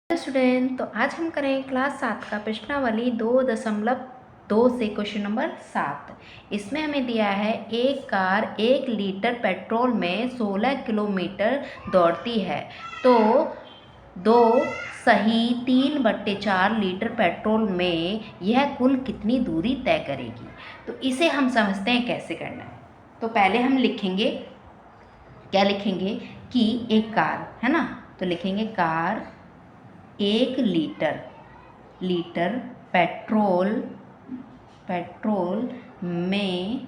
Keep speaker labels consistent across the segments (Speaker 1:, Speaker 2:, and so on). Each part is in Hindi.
Speaker 1: स्टूडेंट, तो आज हम करें क्लास 7 का प्रश्नावली 2.2 से क्वेश्चन नंबर 7। इसमें हमें दिया है एक कार 1 लीटर पेट्रोल में 16 किलोमीटर दौड़ती है तो 2 सही 3/4 लीटर पेट्रोल में यह कुल कितनी दूरी तय करेगी। तो इसे हम समझते हैं कैसे करना है। तो पहले हम लिखेंगे, क्या लिखेंगे कि एक कार है ना, तो लिखेंगे कार 1 लीटर पेट्रोल में,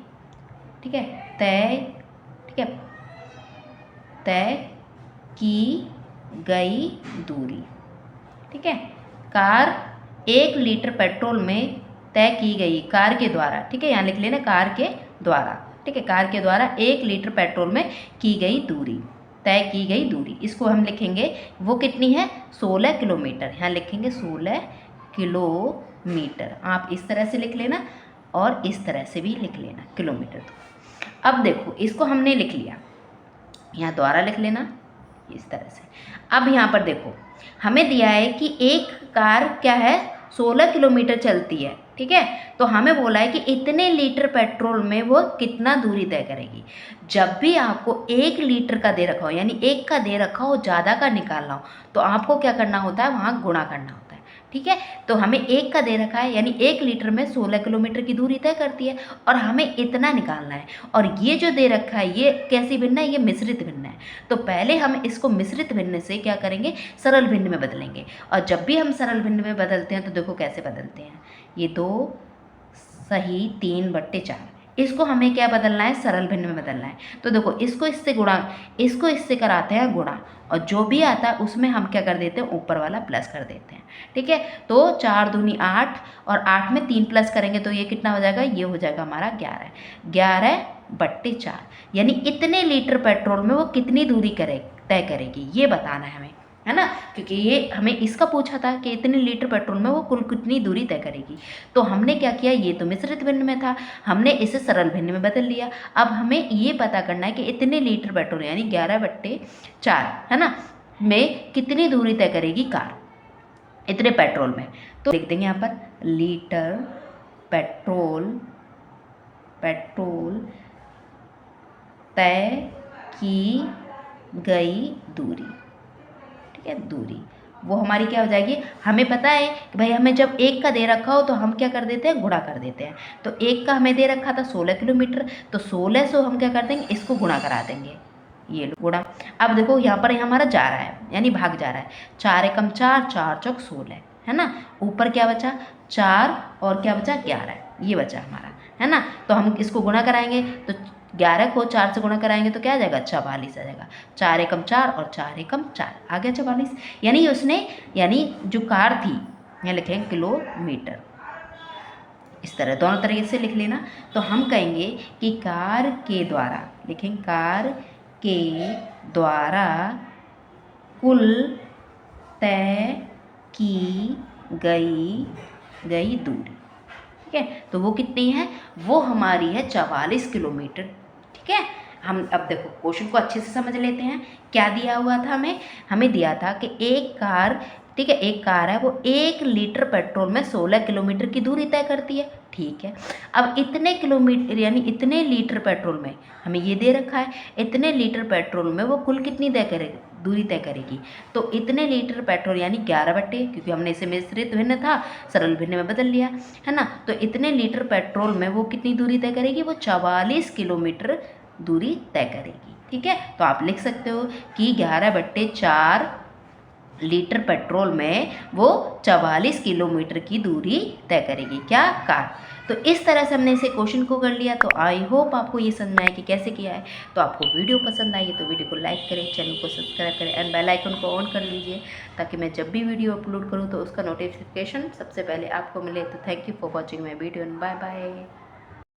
Speaker 1: ठीक है, तय की गई दूरी, ठीक है। कार 1 लीटर पेट्रोल में तय की गई, कार के द्वारा, ठीक है, यहाँ लिख लेना कार के द्वारा, ठीक है, कार के द्वारा 1 लीटर पेट्रोल में की गई दूरी, तय की गई दूरी, इसको हम लिखेंगे वो कितनी है 16 किलोमीटर। यहाँ लिखेंगे 16 किलोमीटर। आप इस तरह से लिख लेना और इस तरह से भी लिख लेना किलोमीटर। तो अब देखो इसको हमने लिख लिया, यहाँ द्वारा लिख लेना इस तरह से। अब यहाँ पर देखो हमें दिया है कि एक कार क्या है 16 किलोमीटर चलती है, ठीक है। तो हमें बोला है कि इतने लीटर पेट्रोल में वो कितना दूरी तय करेगी। जब भी आपको 1 लीटर का दे रखा हो, यानी 1 का दे रखा हो, ज़्यादा का निकालना हो, तो आपको क्या करना होता है, वहाँ गुणा करना होता है, ठीक है। तो हमें 1 का दे रखा है, यानी 1 लीटर में 16 किलोमीटर की दूरी तय करती है और हमें इतना निकालना है। और ये जो दे रखा है ये कैसी भिन्न है, ये मिश्रित भिन्न है। तो पहले हम इसको मिश्रित भिन्न से क्या करेंगे, सरल भिन्न में बदलेंगे। और जब भी हम सरल भिन्न में बदलते हैं तो देखो कैसे बदलते हैं, ये 2 सही 3/4, इसको हमें क्या बदलना है, सरल भिन्न में बदलना है। तो देखो इसको इससे गुणा, इसको इससे कराते हैं गुणा, और जो भी आता है उसमें हम क्या कर देते हैं, ऊपर वाला प्लस कर देते हैं, ठीक है। तो 4 दूनी 8 और 8 में 3 प्लस करेंगे तो ये कितना हो जाएगा, ये हो जाएगा हमारा 11/4, यानी इतने लीटर पेट्रोल में वो कितनी दूरी तय करेगी, ये बताना है हमें, है ना। क्योंकि ये हमें इसका पूछा था कि इतने लीटर पेट्रोल में वो कुल कितनी दूरी तय करेगी। तो हमने क्या किया, ये तो मिश्रित भिन्न में था, हमने इसे सरल भिन्न में बदल लिया। अब हमें ये पता करना है कि इतने लीटर पेट्रोल यानी 11/4 है ना, में कितनी दूरी तय करेगी कार इतने पेट्रोल में। तो लिख देंगे यहाँ पर लीटर पेट्रोल तय की गई दूरी, ठीक है, दूरी वो हमारी क्या हो जाएगी। हमें पता है कि भाई हमें जब 1 का दे रखा हो तो हम क्या कर देते हैं, गुणा कर देते हैं। तो 1 का हमें दे रखा था 16 किलोमीटर, तो 16 से हम क्या कर देंगे, इसको गुणा करा देंगे, ये लो गुणा। अब देखो यहाँ पर हमारा जा रहा है, यानी भाग जा रहा है, 4 एकम 4, 4 चौक 16, है ना। ऊपर क्या बचा 4 और क्या बचा 11, ये बचा हमारा, है ना। तो हम इसको गुणा कराएंगे तो 11 को 4 से गुणा कराएंगे तो क्या आ जाएगा, 44 आ जाएगा। 4 एकम 4 और 4 एकम 4 आ गया 44। यानी उसने, यानी जो कार थी, यहाँ लिखेंगे किलोमीटर, इस तरह दोनों तरीके से लिख लेना। तो हम कहेंगे कि कार के द्वारा, लिखेंगे कार के द्वारा कुल तय की गई दूरी, ठीक है। तो वो कितनी है, वो हमारी है 44 किलोमीटर, ठीक है। हम अब देखो क्वेश्चन को अच्छे से समझ लेते हैं। क्या दिया हुआ था हमें दिया था कि एक कार, ठीक है, एक कार है वो 1 लीटर पेट्रोल में 16 किलोमीटर की दूरी तय करती है, ठीक है। अब इतने किलोमीटर यानी इतने लीटर पेट्रोल में हमें ये दे रखा है, इतने लीटर पेट्रोल में वो कुल कितनी दूरी तय करेगी। तो इतने लीटर पेट्रोल यानी 11/, क्योंकि हमने इसे मिश्रित भिन्न था सरल भिन्न में बदल लिया, है ना। तो इतने लीटर पेट्रोल में वो कितनी दूरी तय करेगी, वो 44 किलोमीटर दूरी तय करेगी, ठीक है। तो आप लिख सकते हो कि 11/4 लीटर पेट्रोल में वो 44 किलोमीटर की दूरी तय करेगी, क्या, कार। तो इस तरह से हमने इसे क्वेश्चन को कर लिया। तो आई होप आपको ये समझ में आया कि कैसे किया है। तो आपको वीडियो पसंद आई है तो वीडियो को लाइक करें, चैनल को सब्सक्राइब करें एंड बेल आइकन को ऑन कर लीजिए, ताकि मैं जब भी वीडियो अपलोड करूँ तो उसका नोटिफिकेशन सबसे पहले आपको मिले। तो thank you for watching my video and bye bye.